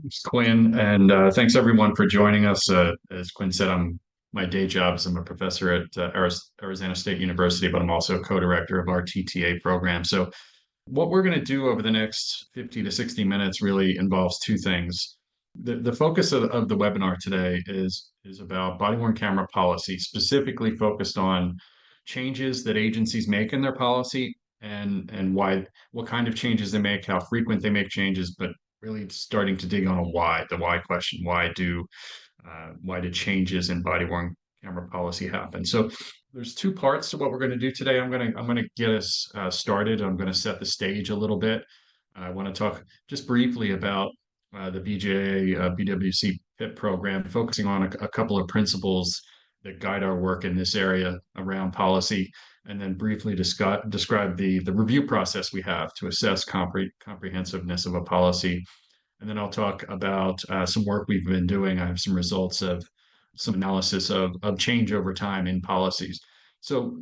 Thanks, Quinn, and thanks everyone for joining us. As Quinn said, my day job is I'm a professor at Arizona State University, but I'm also co-director of our TTA program. So what we're going to do over the next 50 to 60 minutes really involves two things. The focus of the webinar today is about body-worn camera policy, specifically focused on changes that agencies make in their policy and why, what kind of changes they make, how frequent they make changes, but really starting to dig on the why question. Why did changes in body-worn camera policy happen? So there's two parts to what we're going to do today. I'm going to get us started. I'm going to set the stage a little bit. I want to talk just briefly about the BJA BWC PIP program, focusing on a couple of principles that guide our work in this area around policy, and then briefly describe the review process we have to assess comprehensiveness of a policy. And then I'll talk about some work we've been doing. I have some results of some analysis of change over time in policies. So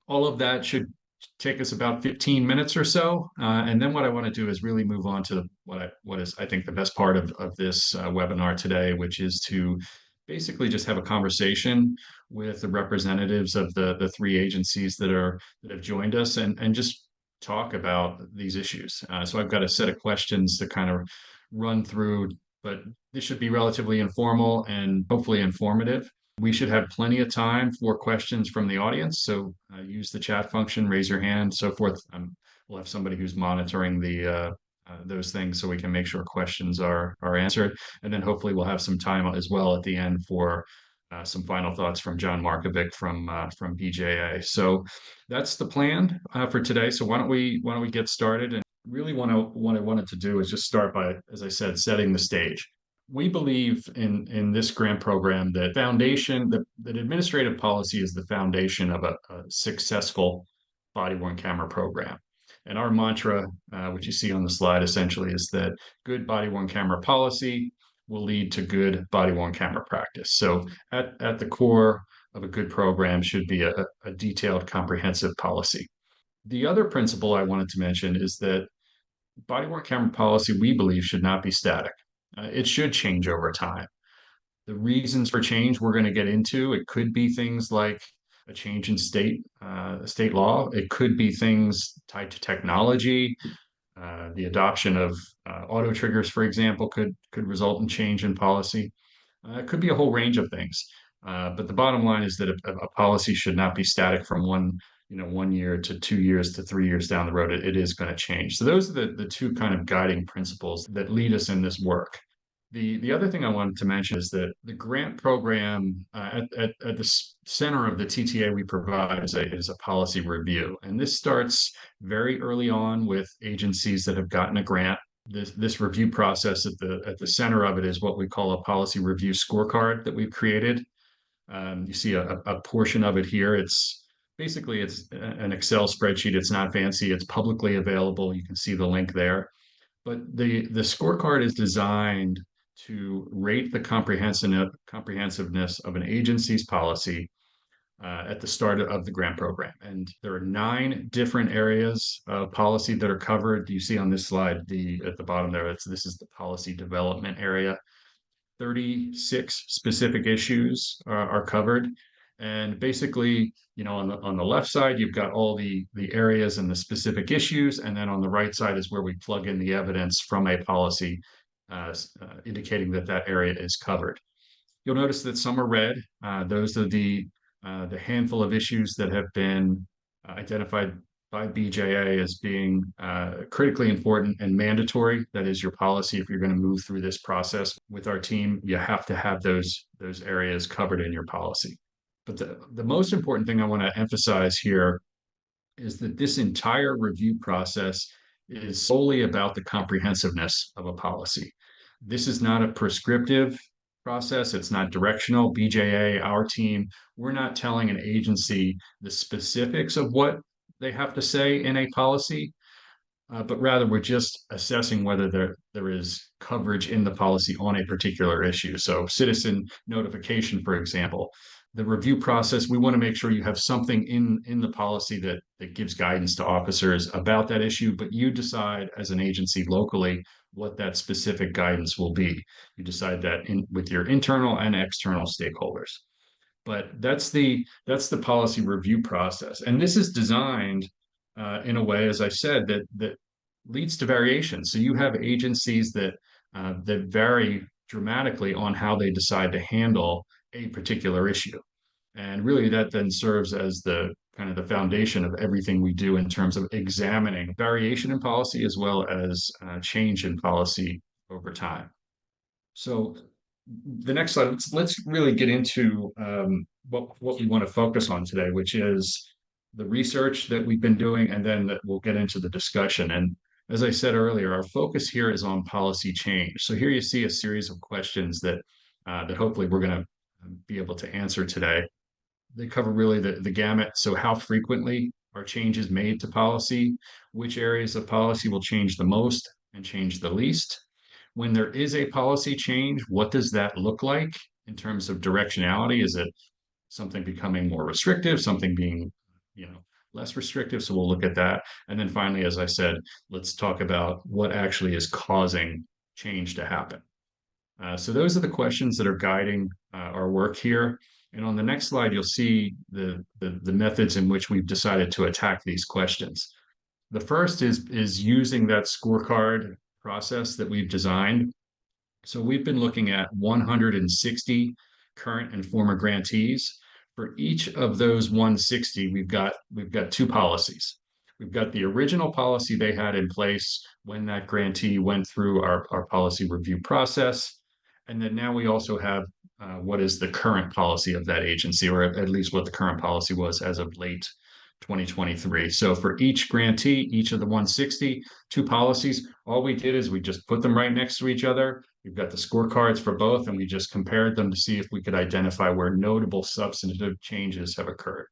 all of that should take us about 15 minutes or so. And then what I want to do is really move on to what is, I think, the best part of this webinar today, which is to basically just have a conversation with the representatives of the three agencies that have joined us and just talk about these issues. So I've got a set of questions to kind of run through, but this should be relatively informal and hopefully informative. We should have plenty of time for questions from the audience. So use the chat function, raise your hand, so forth. We'll have somebody who's monitoring those things so we can make sure questions are answered. And then hopefully we'll have some time as well at the end for some final thoughts from John Markovic from BJA. So that's the plan for today. So why don't we get started? And really what I wanted to do is just start by, as I said, setting the stage. We believe in this grant program that administrative policy is the foundation of a successful body-worn camera program. And our mantra, which you see on the slide, essentially is that good body-worn camera policy will lead to good body-worn camera practice. So at the core of a good program should be a detailed, comprehensive policy. The other principle I wanted to mention is that body-worn camera policy, we believe, should not be static. It should change over time. The reasons for change we're going to get into, it could be things like a change in state law. It could be things tied to technology. The adoption of auto triggers, for example, could result in change in policy. It could be a whole range of things. But the bottom line is that a policy should not be static from one year to 2 years to 3 years down the road. It is going to change. So those are the two kind of guiding principles that lead us in this work. The other thing I wanted to mention is that the grant program at the center of the TTA we provide is a policy review. And this starts very early on with agencies that have gotten a grant. This review process at the center of it is what we call a policy review scorecard that we've created. You see a portion of it here. It's an Excel spreadsheet. It's not fancy. It's publicly available. You can see the link there. But the scorecard is designed to rate the comprehensiveness of an agency's policy at the start of the grant program. And there are 9 different areas of policy that are covered. You see on this slide, at the bottom there, this is the policy development area. 36 specific issues are covered. And basically, on the left side, you've got all the areas and the specific issues. And then on the right side is where we plug in the evidence from a policy indicating that area is covered. You'll notice that some are red. Those are the handful of issues that have been identified by BJA as being critically important and mandatory. That is your policy. If you're going to move through this process with our team, you have to have those areas covered in your policy. But the most important thing I want to emphasize here is that this entire review process is solely about the comprehensiveness of a policy. This is not a prescriptive process. It's not directional. BJA, our team, we're not telling an agency the specifics of what they have to say in a policy, but rather we're just assessing whether there is coverage in the policy on a particular issue. So citizen notification, for example, the review process, we want to make sure you have something in the policy that gives guidance to officers about that issue, but you decide as an agency locally what that specific guidance will be. You decide that with your internal and external stakeholders. But that's the policy review process, and this is designed in a way, as I said, that leads to variation. So you have agencies that vary dramatically on how they decide to handle a particular issue. And really that then serves as the kind of the foundation of everything we do in terms of examining variation in policy as well as change in policy over time. So the next slide, let's really get into what we want to focus on today, which is the research that we've been doing, and then we'll get into the discussion. And as I said earlier, our focus here is on policy change. So here you see a series of questions that hopefully we're going to be able to answer today. They cover really the gamut. So how frequently are changes made to policy? Which areas of policy will change the most and change the least? When there is a policy change, what does that look like in terms of directionality? Is it something becoming more restrictive, something being, less restrictive? So we'll look at that. And then finally, as I said, let's talk about what actually is causing change to happen. So those are the questions that are guiding our work here. And on the next slide, you'll see the methods in which we've decided to attack these questions. The first is using that scorecard process that we've designed. So we've been looking at 160 current and former grantees. For each of those 160, we've got two policies. We've got the original policy they had in place when that grantee went through our policy review process. And then now we also have what is the current policy of that agency, or at least what the current policy was as of late 2023. So for each grantee, each of the 160, two policies, all we did is we just put them right next to each other. We've got the scorecards for both, and we just compared them to see if we could identify where notable substantive changes have occurred.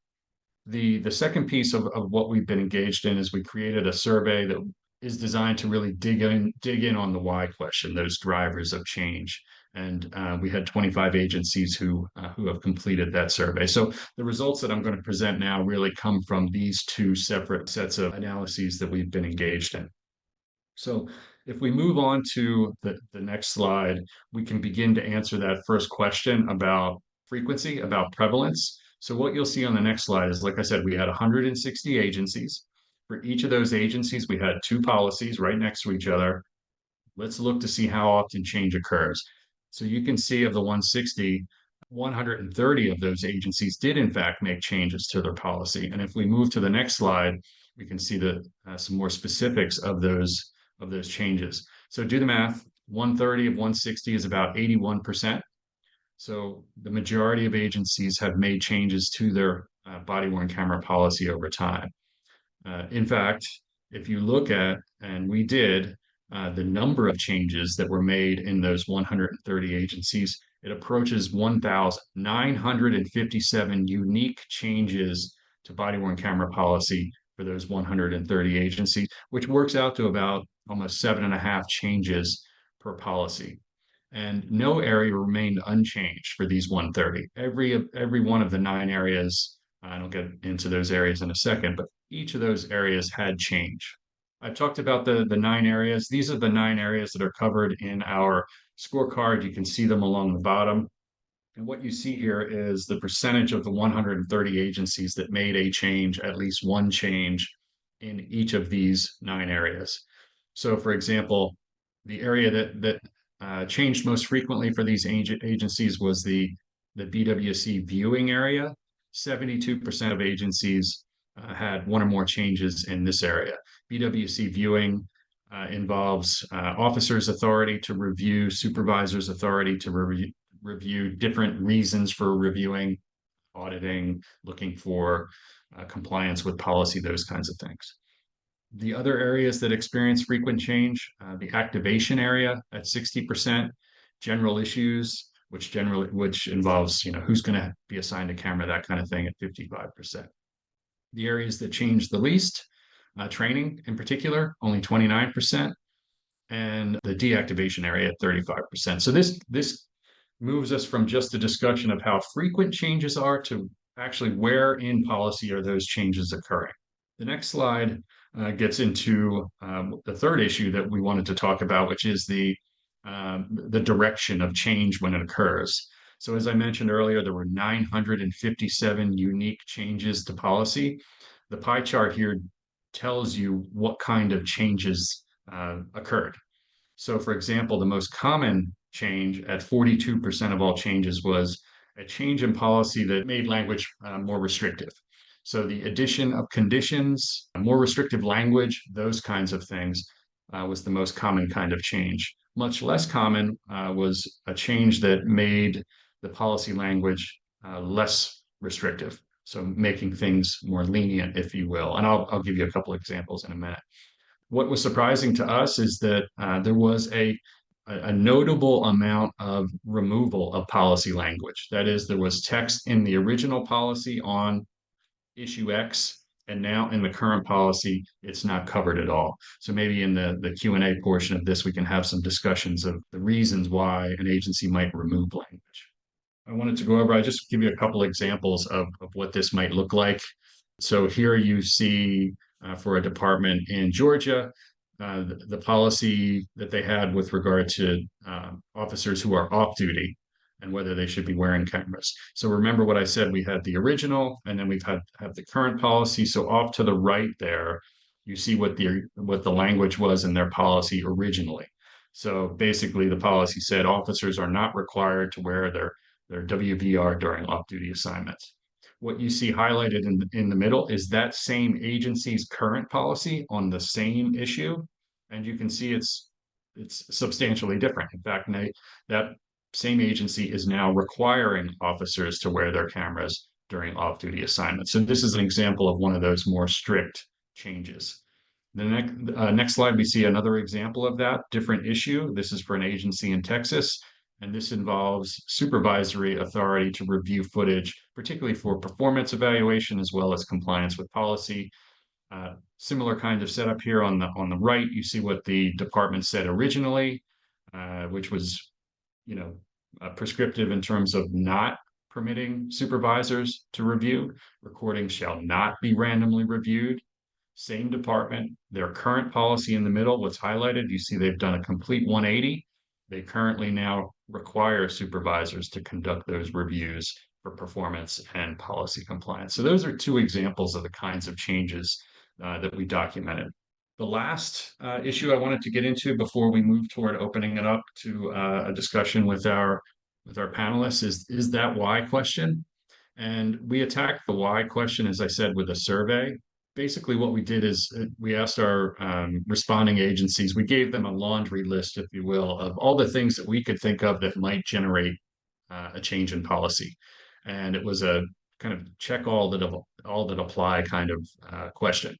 The second piece of what we've been engaged in is we created a survey that is designed to really dig in on the why question, those drivers of change. And we had 25 agencies who have completed that survey. So the results that I'm going to present now really come from these two separate sets of analyses that we've been engaged in. So if we move on to the next slide, we can begin to answer that first question about frequency, about prevalence. So what you'll see on the next slide is, like I said, we had 160 agencies. For each of those agencies, we had two policies right next to each other. Let's look to see how often change occurs. So you can see of the 160, 130 of those agencies did in fact make changes to their policy. And if we move to the next slide, we can see some more specifics of those changes. So do the math. 130 of 160 is about 81%. So the majority of agencies have made changes to their body-worn camera policy over time. In fact, if you look at, and we did, the number of changes that were made in those 130 agencies, it approaches 1,957 unique changes to body-worn camera policy for those 130 agencies, which works out to about almost 7.5 changes per policy. And no area remained unchanged for these 130. Every one of the 9 areas, I don't get into those areas in a second, but each of those areas had change. I've talked about the 9 areas. These are the 9 areas that are covered in our scorecard. You can see them along the bottom. And what you see here is the percentage of the 130 agencies that made a change, at least one change in each of these 9 areas. So for example, the area that changed most frequently for these agencies was the BWC viewing area. 72% of agencies had one or more changes in this area. BWC viewing involves officers' authority to review, supervisors' authority to review different reasons for reviewing, auditing, looking for compliance with policy, those kinds of things. The other areas that experience frequent change, the activation area at 60%, general issues, which involves, who's going to be assigned a camera, that kind of thing, at 55%. The areas that change the least, training in particular, only 29%, and the deactivation area at 35%. So this moves us from just a discussion of how frequent changes are to actually where in policy are those changes occurring. The next slide gets into the third issue that we wanted to talk about, which is the direction of change when it occurs. So as I mentioned earlier, there were 957 unique changes to policy. The pie chart here tells you what kind of changes occurred. So for example, the most common change at 42% of all changes was a change in policy that made language more restrictive. So the addition of conditions, more restrictive language, those kinds of things was the most common kind of change. Much less common was a change that made the policy language less restrictive. So making things more lenient, if you will. And I'll give you a couple examples in a minute. What was surprising to us is that there was a notable amount of removal of policy language. That is, there was text in the original policy on issue X, and now in the current policy, it's not covered at all. So maybe in the Q&A portion of this, we can have some discussions of the reasons why an agency might remove language. I wanted to go over, I just give you a couple examples of what this might look like. So here you see for a department in Georgia, the policy that they had with regard to officers who are off duty and whether they should be wearing cameras. So remember what I said, we had the original and then have the current policy. So off to the right there, you see what the language was in their policy originally. So basically the policy said officers are not required to wear their WVR during off-duty assignments. What you see highlighted in the middle is that same agency's current policy on the same issue. And you can see it's substantially different. In fact, that same agency is now requiring officers to wear their cameras during off-duty assignments. So this is an example of one of those more strict changes. The next slide, we see another example of that, different issue. This is for an agency in Texas, and this involves supervisory authority to review footage, particularly for performance evaluation as well as compliance with policy. Similar kind of setup here on the right, you see what the department said originally, which was, prescriptive in terms of not permitting supervisors to review. Recordings shall not be randomly reviewed. Same department, their current policy in the middle, what's highlighted, you see they've done a complete 180. They currently now require supervisors to conduct those reviews for performance and policy compliance. So those are two examples of the kinds of changes that we documented. The last issue I wanted to get into before we move toward opening it up to a discussion with our panelists is that why question. And we attacked the why question, as I said, with a survey. Basically, what we did is we asked our responding agencies, we gave them a laundry list, if you will, of all the things that we could think of that might generate a change in policy. And it was a kind of check all that apply kind of question.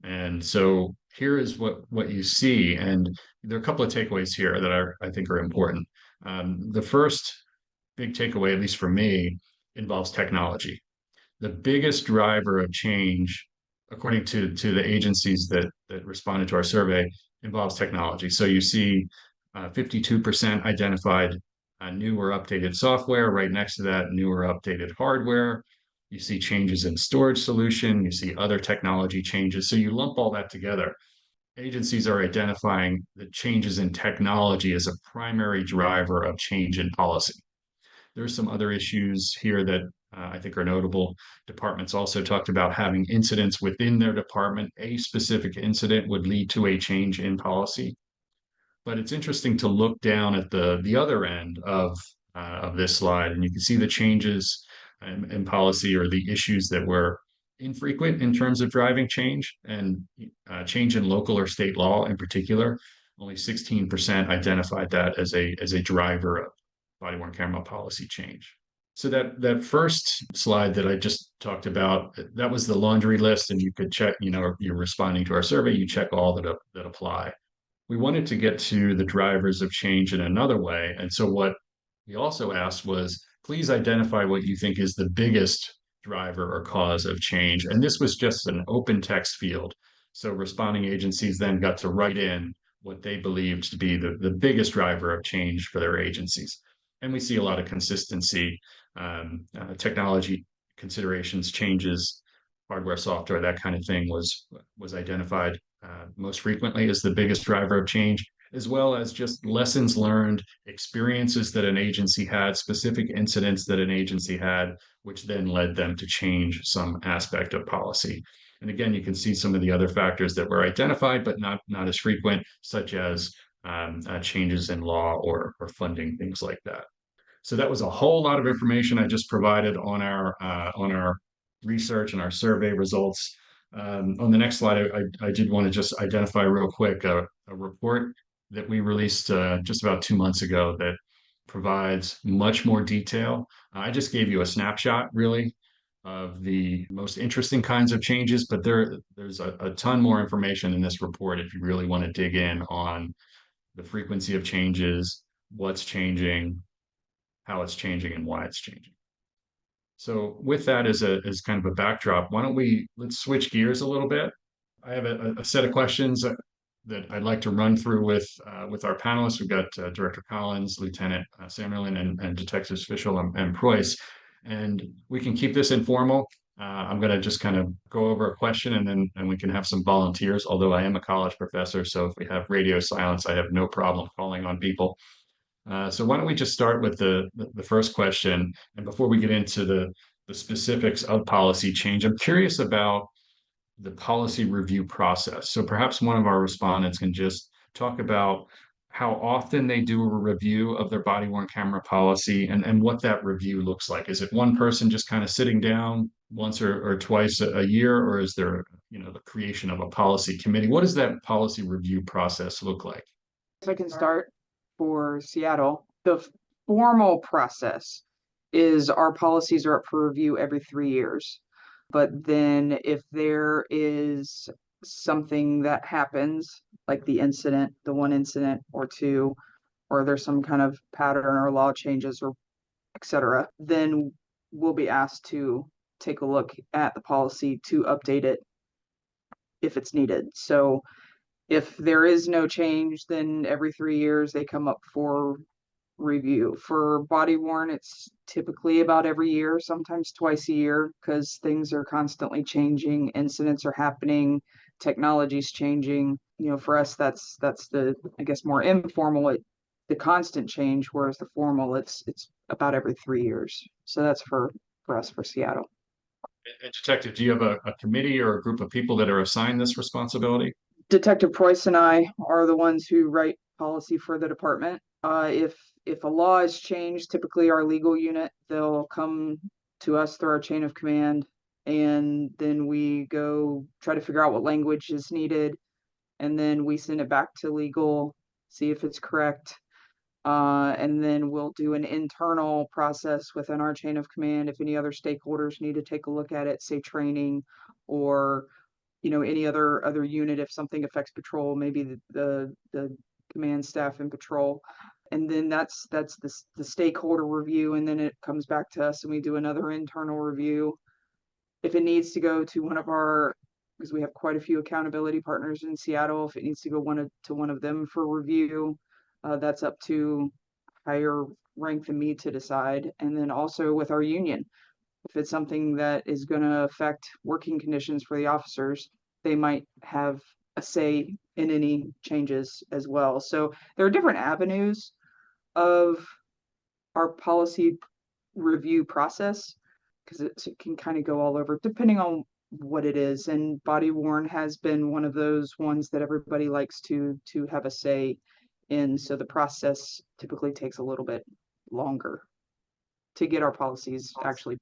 And so here is what you see. And there are a couple of takeaways here that I think are important. The first big takeaway, at least for me, involves technology. The biggest driver of change, according to the agencies that responded to our survey, involves technology. So you see 52% identified new or updated software. Right next to that, new or updated hardware. You see changes in storage solution. You see other technology changes. So you lump all that together. Agencies are identifying the changes in technology as a primary driver of change in policy. There's some other issues here that I think are notable. Departments also talked about having incidents within their department. A specific incident would lead to a change in policy. But it's interesting to look down at the other end of this slide, and you can see the changes in policy or the issues that were infrequent in terms of driving change and change in local or state law in particular. Only 16% identified that as a driver of body-worn camera policy change. So that first slide that I just talked about, that was the laundry list, and you could check, you're responding to our survey, you check all that apply. We wanted to get to the drivers of change in another way. And so what we also asked was, please identify what you think is the biggest driver or cause of change. And this was just an open text field. So responding agencies then got to write in what they believed to be the biggest driver of change for their agencies. And we see a lot of consistency, technology considerations, changes, hardware, software, that kind of thing was identified most frequently as the biggest driver of change, as well as just lessons learned, experiences that an agency had, specific incidents that an agency had, which then led them to change some aspect of policy. And again, you can see some of the other factors that were identified, but not as frequent, such as changes in law or funding, things like that. So that was a whole lot of information I just provided on our research and our survey results. On the next slide, I did want to just identify real quick a report that we released just about 2 months ago that provides much more detail. I just gave you a snapshot, really, of the most interesting kinds of changes, but there's a ton more information in this report if you really want to dig in on the frequency of changes, what's changing, how it's changing, and why it's changing. So with that as kind of a backdrop, let's switch gears a little bit. I have a set of questions that I'd like to run through with our panelists. We've got Director Collins, Lieutenant Samerlin, and Detectives Fischel and Preuss. And we can keep this informal. I'm going to just kind of go over a question and we can have some volunteers, although I am a college professor. So if we have radio silence, I have no problem calling on people. So why don't we just start with the first question, and before we get into the specifics of policy change, I'm curious about the policy review process. So perhaps one of our respondents can just talk about how often they do a review of their body-worn camera policy and what that review looks like. Is it one person just kind of sitting down once or twice a year, or is there, the creation of a policy committee? What does that policy review process look like? If I can start for Seattle, the formal process is our policies are up for review every 3 years. But then if there is something that happens, like the one incident or two, or there's some kind of pattern or law changes or etc., then we'll be asked to take a look at the policy to update it if it's needed. So if there is no change, then every 3 years they come up for review. For body worn, it's typically about every year, sometimes twice a year, because things are constantly changing, incidents are happening, technology's changing. For us, that's the, I guess, more informal, the constant change, whereas the formal, it's about every 3 years. So that's for us for Seattle. And Detective, do you have a committee or a group of people that are assigned this responsibility? Detective Preuss and I are the ones who write policy for the department. If a law is changed, typically our legal unit, they'll come to us through our chain of command, and then we go try to figure out what language is needed, and then we send it back to legal, see if it's correct, and then we'll do an internal process within our chain of command. If any other stakeholders need to take a look at it, say training or any other unit, if something affects patrol, maybe the command staff in patrol. And then that's the stakeholder review, and then it comes back to us and we do another internal review. If it needs to go to one of our, because we have quite a few accountability partners in Seattle, if it needs to go to one of them for review, that's up to higher rank than me to decide. And then also with our union, if it's something that is going to affect working conditions for the officers, they might have a say in any changes as well. So there are different avenues of our policy review process, because it can kind of go all over depending on what it is. And body worn has been one of those ones that everybody likes to have a say in. So the process typically takes a little bit longer to get our policies actually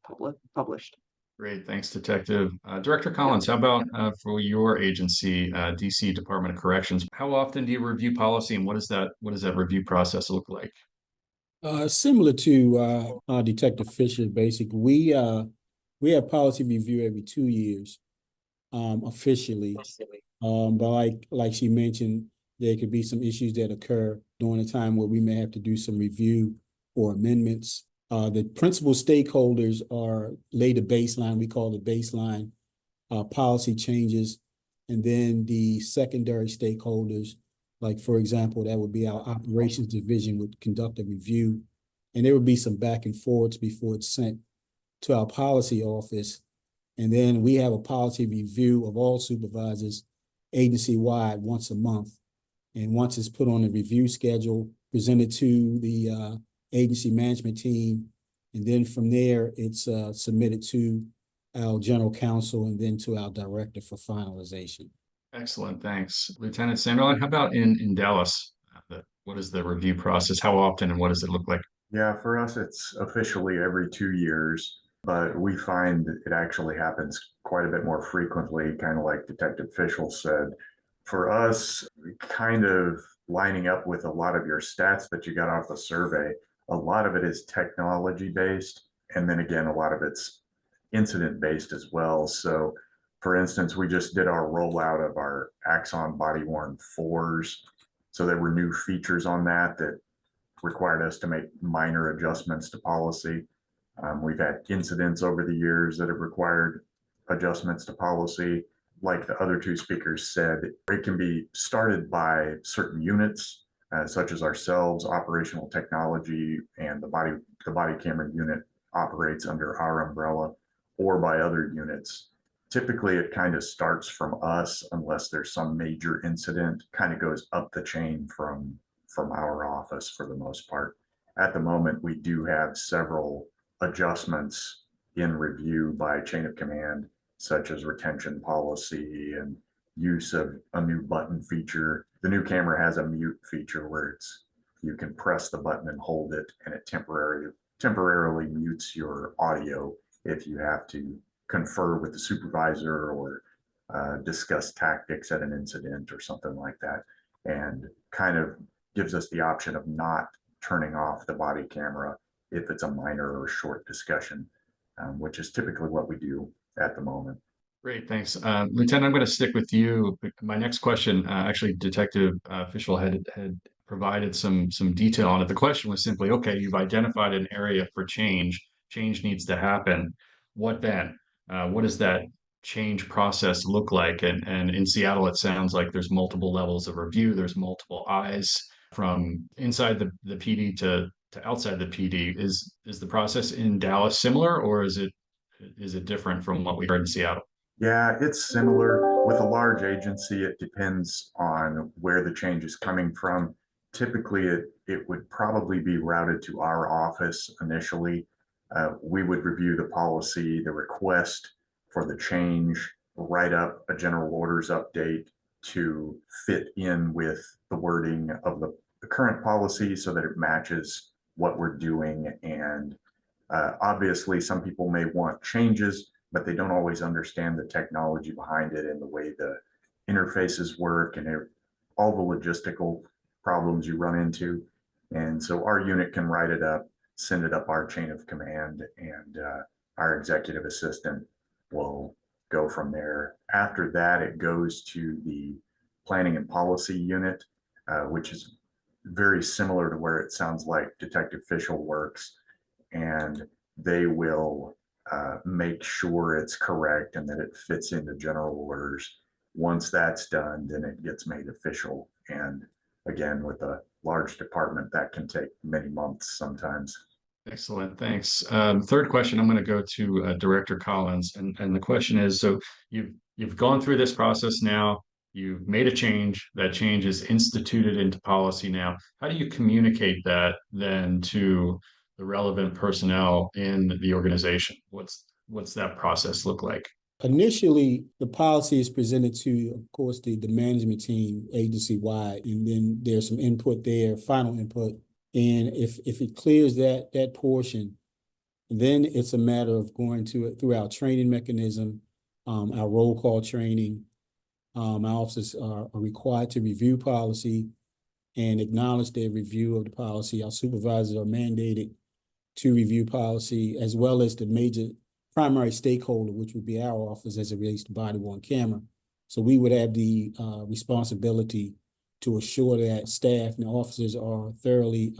published. Great, thanks, Detective. Director Collins, how about for your agency, DC Department of Corrections? How often do you review policy, and what does that review process look like? Similar to Detective Fisher, basically, we have policy review every 2 years, officially. But like she mentioned, there could be some issues that occur during a time where we may have to do some review or amendments. The principal stakeholders lay the baseline. We call it baseline policy changes. And then the secondary stakeholders, like, for example, that would be our operations division, would conduct a review and there would be some back and forths before it's sent to our policy office. And then we have a policy review of all supervisors agency-wide once a month. And once it's put on a review schedule, presented to the agency management team, and then from there, it's submitted to our general counsel and then to our director for finalization. Excellent, thanks. Lieutenant Samuel, and how about in Dallas? What is the review process? How often and what does it look like? Yeah, for us, it's officially every 2 years, but we find that it actually happens quite a bit more frequently, kind of like Detective Fischel said. For us, kind of lining up with a lot of your stats that you got off the survey, a lot of it is technology based. And then again, a lot of it's incident based as well. So for instance, we just did our rollout of our Axon body worn 4s. So there were new features on that required us to make minor adjustments to policy. We've had incidents over the years that have required adjustments to policy. Like the other two speakers said, it can be started by certain units, such as ourselves, operational technology, and the body camera unit operates under our umbrella, or by other units. Typically, it kind of starts from us unless there's some major incident, kind of goes up the chain from our office for the most part. At the moment, we do have several adjustments in review by chain of command, such as retention policy and use of a new button feature. The new camera has a mute feature where you can press the button and hold it, and it temporarily mutes your audio if you have to confer with the supervisor or discuss tactics at an incident or something like that, and kind of gives us the option of not turning off the body camera if it's a minor or short discussion, which is typically what we do at the moment. Great, thanks. Lieutenant, I'm going to stick with you. My next question, actually, Detective Fischel had provided some detail on it. The question was simply, okay, you've identified an area for change. Change needs to happen. What then? What does that change process look like? And in Seattle, it sounds like there's multiple levels of review. There's multiple eyes from inside the PD to outside the PD. Is the process in Dallas similar, or is it different from what we heard in Seattle? Yeah, it's similar. With a large agency, it depends on where the change is coming from. Typically, it would probably be routed to our office initially. We would review the policy, the request for the change, write up a general orders update to fit in with the wording of the current policy so that it matches what we're doing. And obviously, some people may want changes, but they don't always understand the technology behind it and the way the interfaces work and all the logistical problems you run into. And so our unit can write it up, send it up our chain of command, and our executive assistant will go from there. After that, it goes to the planning and policy unit, which is very similar to where it sounds like Detective Fischel works. And they will make sure it's correct and that it fits into general orders. Once that's done, then it gets made official. And again, with a large department, that can take many months sometimes. Excellent, thanks. Third question, I'm going to go to Director Collins, and the question is: so you've gone through this process now. You've made a change. That change is instituted into policy now. How do you communicate that then to the relevant personnel in the organization? What's that process look like? Initially, the policy is presented to, of course, the management team agency-wide, and then there's some input there, final input. And if it clears that portion, then it's a matter of going through our training mechanism, our roll call training. Our officers are required to review policy and acknowledge their review of the policy. Our supervisors are mandated to review policy, as well as the major primary stakeholder, which would be our office as it relates to body-worn camera. So we would have the responsibility to assure that staff and officers are thoroughly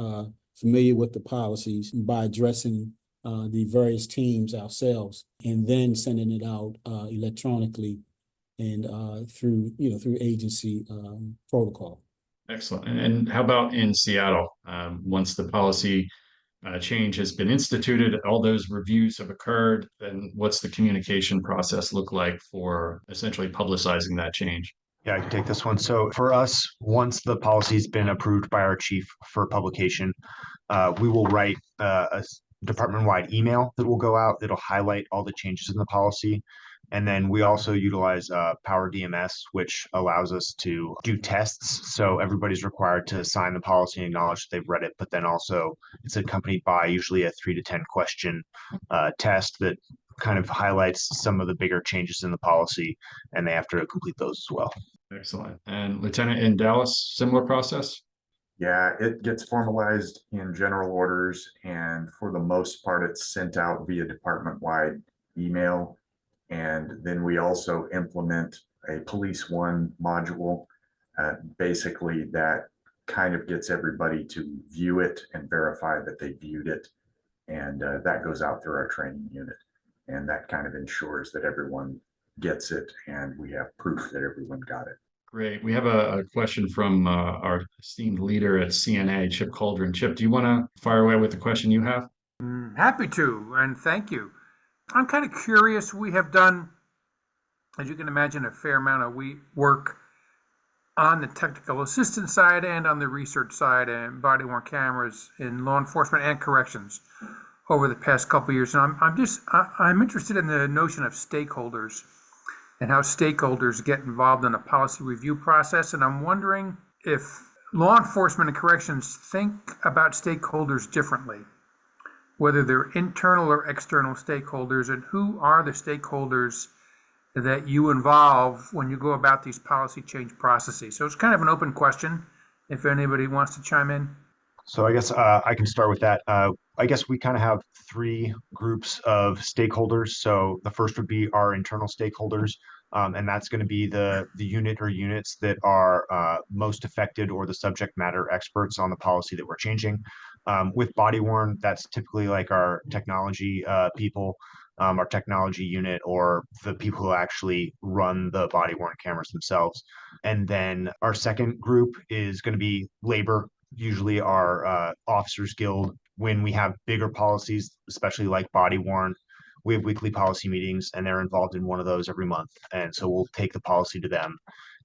familiar with the policies by addressing the various teams ourselves, and then sending it out electronically and through agency protocol. Excellent. And how about in Seattle? Once the policy change has been instituted, all those reviews have occurred, then what's the communication process look like for essentially publicizing that change? Yeah, I can take this one. So for us, once the policy's been approved by our chief for publication, we will write a department-wide email that will go out that'll highlight all the changes in the policy. And then we also utilize Power DMS, which allows us to do tests. So everybody's required to sign the policy and acknowledge that they've read it, but then also it's accompanied by usually a 3 to 10 question test that kind of highlights some of the bigger changes in the policy, and they have to complete those as well. Excellent. And Lieutenant, in Dallas, similar process? Yeah, it gets formalized in general orders, and for the most part, it's sent out via department-wide email. And then we also implement a Police One module. Basically, that kind of gets everybody to view it and verify that they viewed it. And that goes out through our training unit. And that kind of ensures that everyone gets it and we have proof that everyone got it. Great. We have a question from our esteemed leader at CNA, Chip Cauldron. Chip, do you want to fire away with the question you have? Happy to, and thank you. I'm kind of curious. We have done, as you can imagine, a fair amount of work on the technical assistance side and on the research side and body-worn cameras in law enforcement and corrections over the past couple of years. And I'm interested in the notion of stakeholders and how stakeholders get involved in a policy review process. And I'm wondering if law enforcement and corrections think about stakeholders differently, whether they're internal or external stakeholders, and who are the stakeholders that you involve when you go about these policy change processes. So it's kind of an open question if anybody wants to chime in. So I guess I can start with that. I guess we kind of have 3 groups of stakeholders. So the first would be our internal stakeholders, and that's going to be the unit or units that are most affected or the subject matter experts on the policy that we're changing. With body worn, that's typically like our technology people, our technology unit, or the people who actually run the body worn cameras themselves. And then our second group is going to be labor, usually our officers guild. When we have bigger policies, especially like body worn, we have weekly policy meetings and they're involved in one of those every month. And so we'll take the policy to them.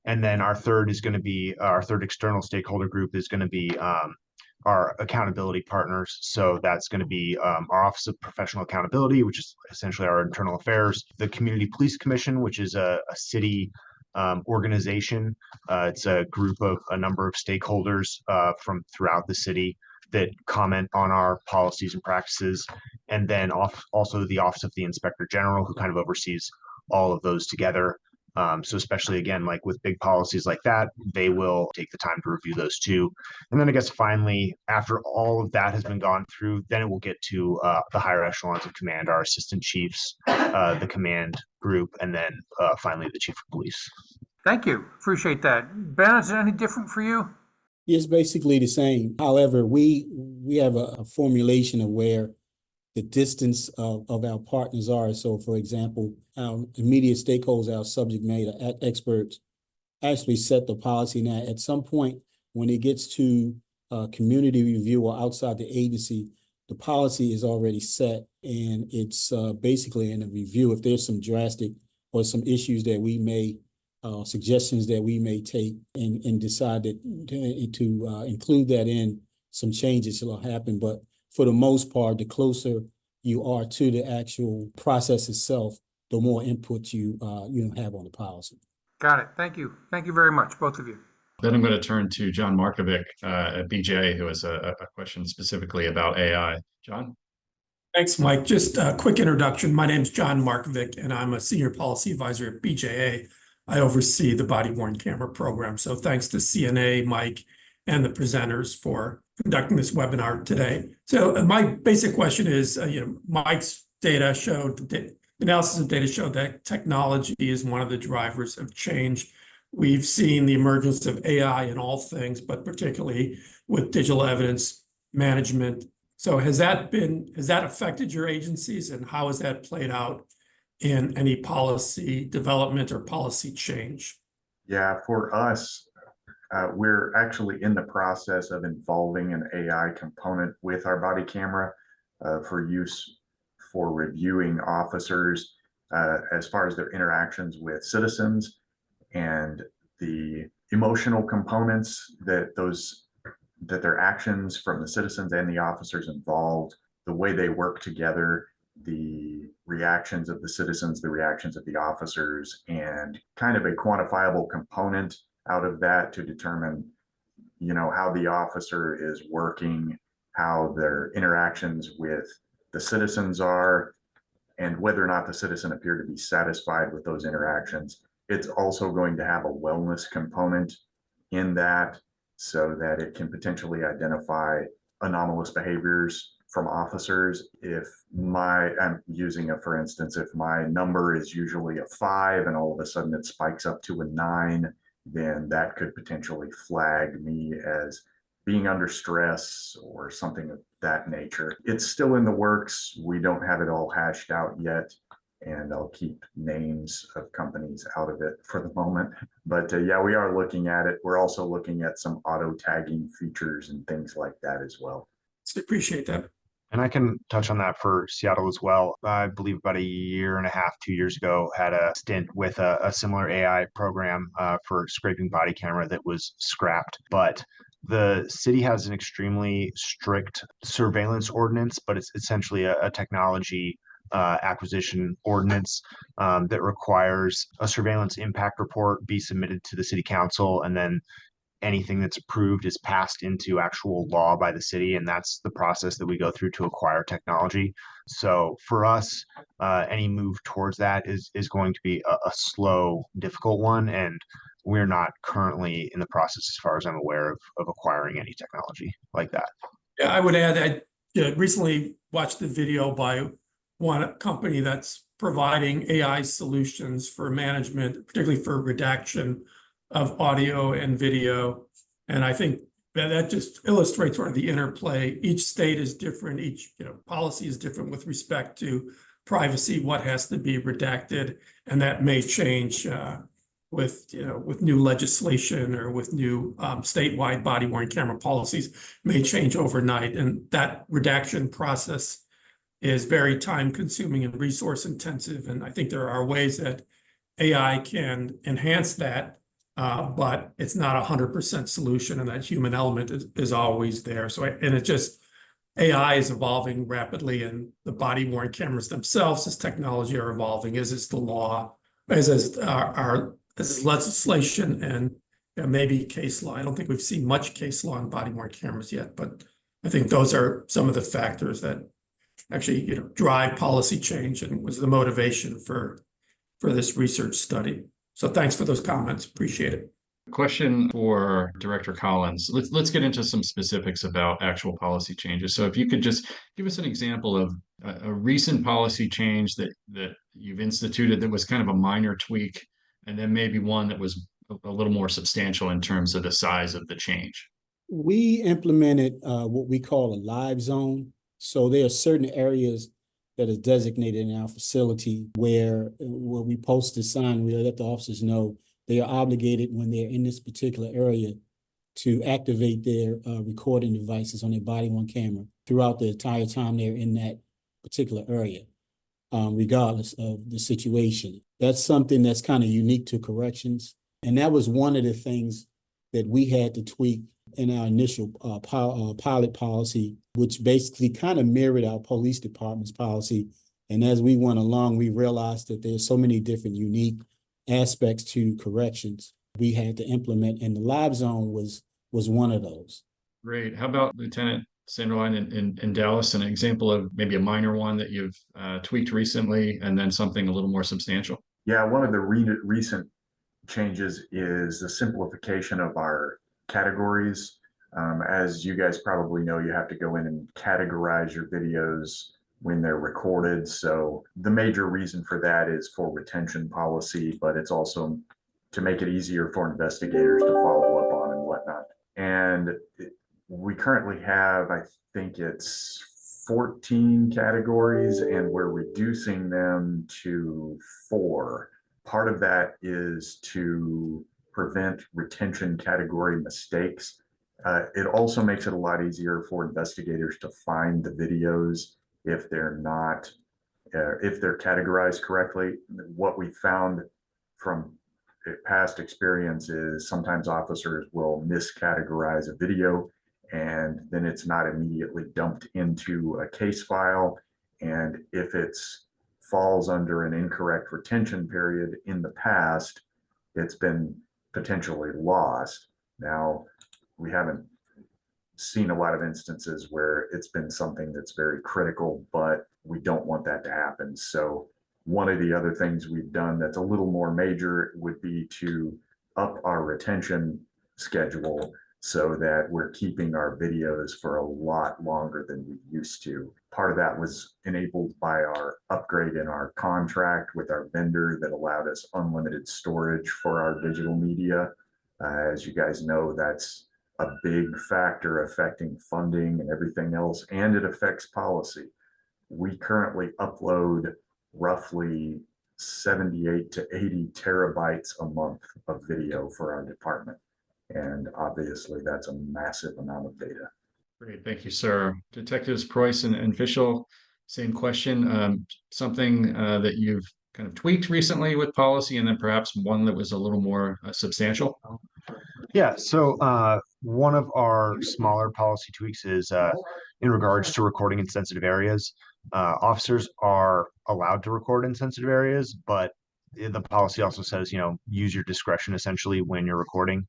And then our third external stakeholder group is going to be our accountability partners. So that's going to be our Office of Professional Accountability, which is essentially our internal affairs, the Community Police Commission, which is a city organization. It's a group of a number of stakeholders from throughout the city that comment on our policies and practices. And then also the Office of the Inspector General, who kind of oversees all of those together. So especially, again, like with big policies like that, they will take the time to review those too. And then I guess finally, after all of that has been gone through, then it will get to the higher echelons of command, our assistant chiefs, the command group, and then finally the chief of police. Thank you. Appreciate that. Ben, is it any different for you? It's basically the same. However, we have a formulation of where the distance of our partners are. So, for example, our immediate stakeholders, our subject matter experts, actually set the policy. Now, at some point, when it gets to community review or outside the agency, the policy is already set, and it's basically in a review. If there's some drastic or some issues that we may suggestions that we may take and decide to include that in some changes will happen. But for the most part, the closer you are to the actual process itself, the more input you have on the policy. Got it. Thank you. Thank you very much, both of you. Then I'm going to turn to John Markovic at BJA, who has a question specifically about AI. John? Thanks, Mike. Just a quick introduction. My name is John Markovic, and I'm a senior policy advisor at BJA. I oversee the body-worn camera program. So thanks to CNA, Mike, and the presenters for conducting this webinar today. So my basic question is, Mike's data showed, analysis of data showed that technology is one of the drivers of change. We've seen the emergence of AI in all things, but particularly with digital evidence management. So has that affected your agencies, and how has that played out in any policy development or policy change? Yeah, for us, We're actually in the process of involving an AI component with our body camera for use for reviewing officers as far as their interactions with citizens and the emotional components that their actions from the citizens and the officers involved, the way they work together, the reactions of the citizens, the reactions of the officers, and kind of a quantifiable component out of that to determine, how the officer is working, how their interactions with the citizens are, and whether or not the citizen appear to be satisfied with those interactions. It's also going to have a wellness component in that so that it can potentially identify anomalous behaviors from officers. I'm using for instance, if my number is usually a 5 and all of a sudden it spikes up to a 9, then that could potentially flag me as being under stress or something of that nature. It's still in the works. We don't have it all hashed out yet, and I'll keep names of companies out of it for the moment. But yeah, we are looking at it. We're also looking at some auto tagging features and things like that as well. I appreciate that. And I can touch on that for Seattle as well. I believe about a year and a half, 2 years ago, had a stint with a similar AI program for scraping body camera that was scrapped. But the city has an extremely strict surveillance ordinance, but it's essentially a technology acquisition ordinance that requires a surveillance impact report be submitted to the city council, and then anything that's approved is passed into actual law by the city, and that's the process that we go through to acquire technology. So for us, any move towards that is going to be a slow, difficult one, and we're not currently in the process, as far as I'm aware, of acquiring any technology like that. Yeah, I would add, I recently watched a video by one company that's providing AI solutions for management, particularly for redaction of audio and video. And I think that just illustrates sort of the interplay. Each state is different, each policy is different with respect to privacy, what has to be redacted, and that may change with new legislation or with new statewide body-worn camera policies may change overnight. And that redaction process is very time-consuming and resource-intensive. And I think there are ways that AI can enhance that, but it's not 100% solution, and that human element is always there. So, AI is evolving rapidly, and the body-worn cameras themselves, as technology, are evolving, as is the law, as is legislation, and maybe case law. I don't think we've seen much case law on body-worn cameras yet, but I think those are some of the factors that actually, drive policy change and was the motivation for this research study. So thanks for those comments. Appreciate it. Question for Director Collins. Let's get into some specifics about actual policy changes. So if you could just give us an example of a recent policy change that you've instituted that was kind of a minor tweak, and then maybe one that was a little more substantial in terms of the size of the change. We implemented what we call a live zone. So there are certain areas that is designated in our facility where we post a sign, we let the officers know they are obligated when they're in this particular area to activate their recording devices on their body-worn camera throughout the entire time they're in that particular area, regardless of the situation. That's something that's kind of unique to corrections. And that was one of the things that we had to tweak in our initial pilot policy, which basically kind of mirrored our police department's policy. And as we went along, we realized that there's so many different unique aspects to corrections we had to implement, and the live zone was one of those. Great. How about Lieutenant Sanderline in Dallas, an example of maybe a minor one that you've tweaked recently, and then something a little more substantial? Yeah, one of the recent changes is the simplification of our categories. As you guys probably know, you have to go in and categorize your videos when they're recorded. So the major reason for that is for retention policy, but it's also to make it easier for investigators to follow up on and whatnot. And we currently have, I think it's 14 categories, and we're reducing them to 4. Part of that is to prevent retention category mistakes. It also makes it a lot easier for investigators to find the videos if they're not, if they're categorized correctly. What we found from past experience is sometimes officers will miscategorize a video, and then it's not immediately dumped into a case file. And if it's falls under an incorrect retention period in the past, it's been potentially lost. Now, we haven't seen a lot of instances where it's been something that's very critical, but we don't want that to happen. So one of the other things we've done that's a little more major would be to up our retention schedule so that we're keeping our videos for a lot longer than we used to. Part of that was enabled by our upgrade in our contract with our vendor that allowed us unlimited storage for our digital media. As you guys know, that's a big factor affecting funding and everything else, and it affects policy. We currently upload roughly 78 to 80 terabytes a month of video for our department. And obviously that's a massive amount of data. Great, thank you, sir. Detectives Preuss and Fischel, same question. Something that you've kind of tweaked recently with policy, and then perhaps one that was a little more substantial? Yeah, so one of our smaller policy tweaks is in regards to recording in sensitive areas. Officers are allowed to record in sensitive areas, but the policy also says, use your discretion essentially when you're recording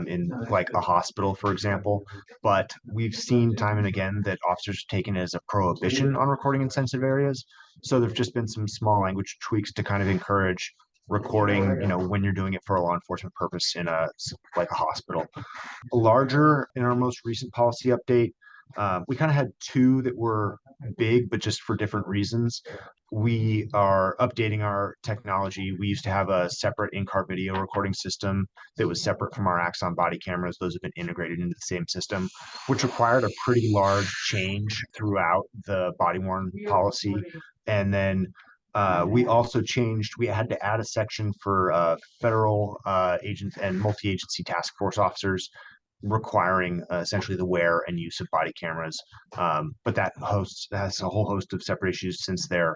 in like a hospital, for example. But we've seen time and again that officers have taken it as a prohibition on recording in sensitive areas. So there've just been some small language tweaks to kind of encourage recording, when you're doing it for a law enforcement purpose in a hospital. Larger in our most recent policy update, we kind of had two that were big, but just for different reasons. We are updating our technology. We used to have a separate in-car video recording system that was separate from our Axon body cameras. Those have been integrated into the same system, which required a pretty large change throughout the body-worn policy. And then we also changed, we had to add a section for federal agents and multi-agency task force officers requiring essentially the wear and use of body cameras. But that has a whole host of separate issues since they're,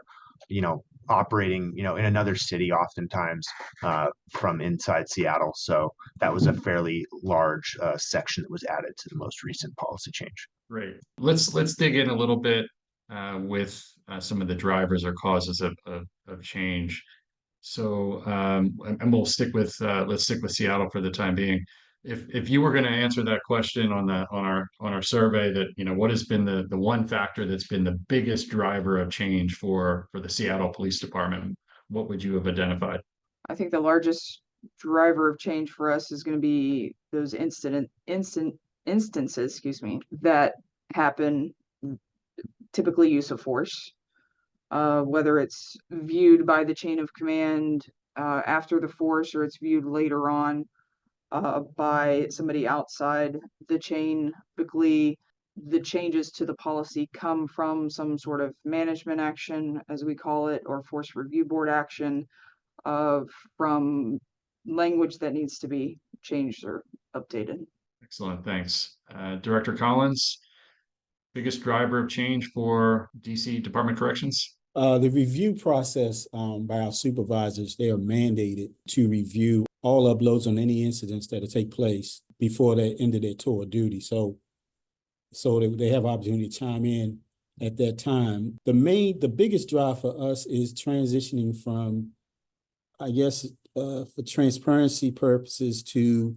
operating, in another city oftentimes from inside Seattle. So that was a fairly large section that was added to the most recent policy change. Great. Let's dig in a little bit with some of the drivers or causes of change. So, and we'll stick with let's stick with Seattle for the time being. If you were going to answer that question on our survey, that what has been the one factor that's been the biggest driver of change for the Seattle Police Department, what would you have identified? I think the largest driver of change for us is going to be those instances, that happen, typically use of force, whether it's viewed by the chain of command after the force, or it's viewed later on by somebody outside the chain. Typically, the changes to the policy come from some sort of management action, as we call it, or force review board action, from language that needs to be changed or updated. Excellent, thanks. Director Collins, biggest driver of change for DC Department of Corrections? The review process by our supervisors, they are mandated to review all uploads on any incidents that take place before the end of their tour of duty. So they have opportunity to chime in at that time. The biggest drive for us is transitioning from, I guess, for transparency purposes to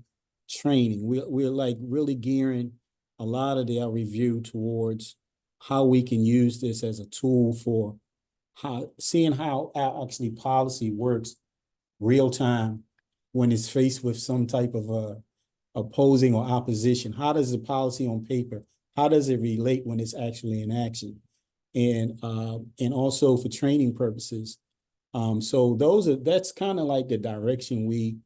training. We're like really gearing a lot of our review towards how we can use this as a tool for seeing how actually policy works real time when it's faced with some type of opposing or opposition. How does the policy on paper, how does it relate when it's actually in action? And also for training purposes. So that's kind of like the direction we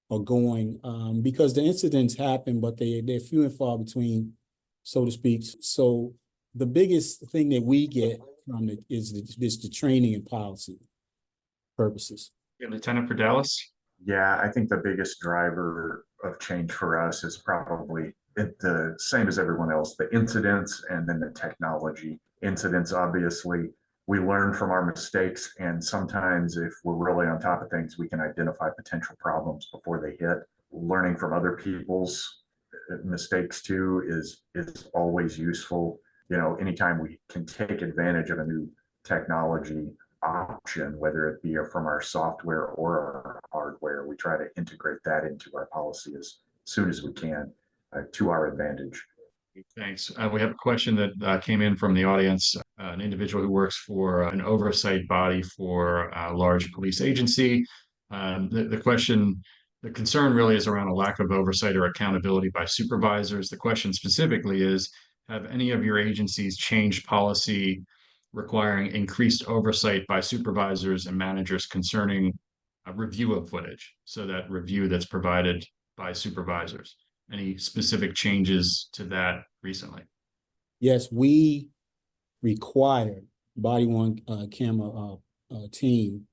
are going, because the incidents happen, but they're few and far between, so to speak. So the biggest thing that we get from it is the training and policy purposes. Lieutenant for Dallas. Yeah, I think the biggest driver of change for us is probably the same as everyone else, the incidents and then the technology. Incidents, obviously, we learn from our mistakes, and sometimes if we're really on top of things, we can identify potential problems before they hit. Learning from other people's mistakes too is always useful. You know, anytime we can take advantage of a new technology option, whether it be from our software or our hardware, we try to integrate that into our policy as soon as we can to our advantage. Thanks. We have a question that came in from the audience. An individual who works for an oversight body for a large police agency. The question, the concern really is around a lack of oversight or accountability by supervisors. The question specifically is, have any of your agencies changed policy requiring increased oversight by supervisors and managers concerning a review of footage? So that review that's provided by supervisors. Any specific changes to that recently? Yes, we require body worn camera team.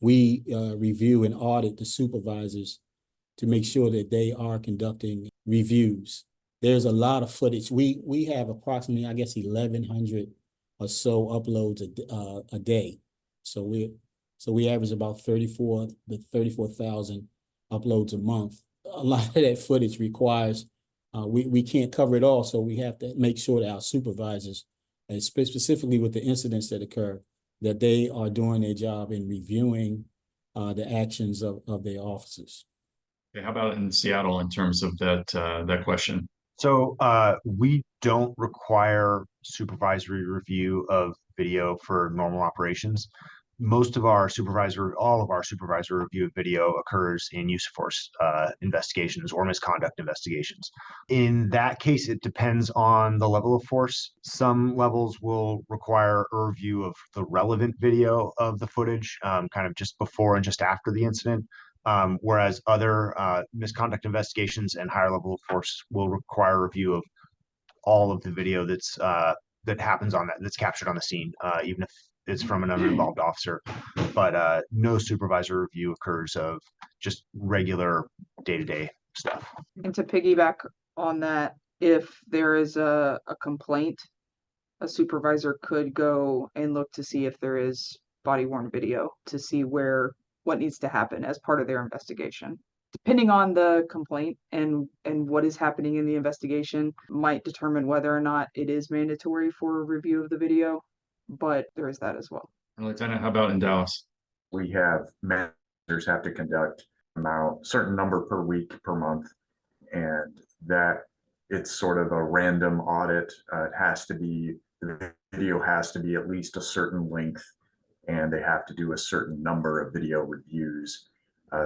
We review and audit the supervisors to make sure that they are conducting reviews. There's a lot of footage. We have approximately, I guess, 1,100 or so uploads a day. So we average about 34,000 uploads a month. A lot of that footage requires, we can't cover it all, so we have to make sure that our supervisors, and specifically with the incidents that occur, that they are doing their job in reviewing the actions of their officers. Okay, how about in Seattle in terms of that question? So we don't require supervisory review of video for normal operations. Most of our all of our supervisory review of video occurs in use of force investigations or misconduct investigations. In that case, it depends on the level of force. Some levels will require a review of the relevant video of the footage, kind of just before and just after the incident. Whereas other misconduct investigations and higher level of force will require a review of all of the video that happens that's captured on the scene, even if it's from an uninvolved officer. But no supervisor review occurs of just regular day-to-day stuff. And to piggyback on that, if there is a complaint, a supervisor could go and look to see if there is body worn video to see what needs to happen as part of their investigation. Depending on the complaint and what is happening in the investigation might determine whether or not it is mandatory for a review of the video, but there is that as well. Lieutenant, how about in Dallas? We have managers have to conduct certain number per week, per month, and that it's sort of a random audit. The video has to be at least a certain length, and they have to do a certain number of video reviews.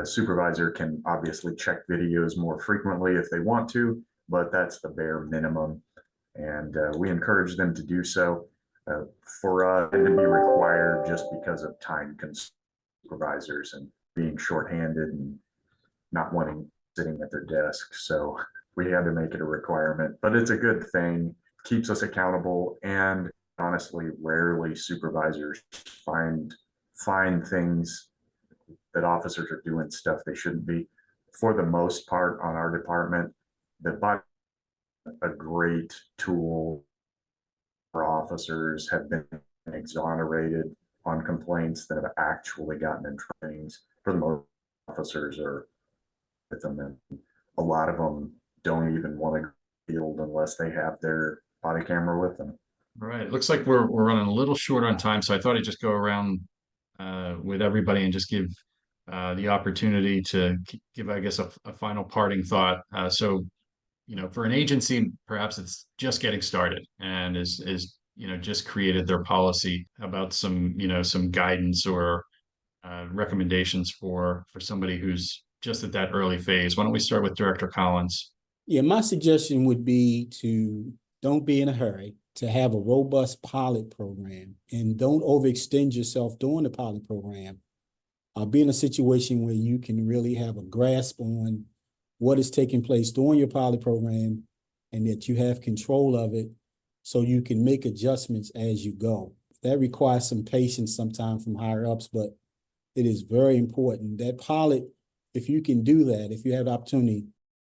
Supervisor can obviously check videos more frequently if they want to, but that's the bare minimum. And we encourage them to do so. For us to be required just because of time supervisors and being shorthanded and not wanting sitting at their desk. So we had to make it a requirement, but it's a good thing, keeps us accountable, and honestly, rarely supervisors find things that officers are doing stuff they shouldn't be. For the most part, on our department, a great tool for officers have been exonerated on complaints that have actually gotten in trainings. For the most officers are with them, and a lot of them don't even want to go field unless they have their body camera with them. All right, it looks like we're running a little short on time, so I thought I'd just go around with everybody and just give the opportunity to give, I guess, a final parting thought. So, for an agency, perhaps it's just getting started and is just created their policy. About some guidance or recommendations for somebody who's just at that early phase? Why don't we start with Director Collins? Yeah, my suggestion would be to don't be in a hurry, to have a robust pilot program, and don't overextend yourself during the pilot program. Be in a situation where you can really have a grasp on what is taking place during your pilot program and that you have control of it so you can make adjustments as you go. That requires some patience sometimes from higher ups, but it is very important. That pilot if you can do that, if you have the opportunity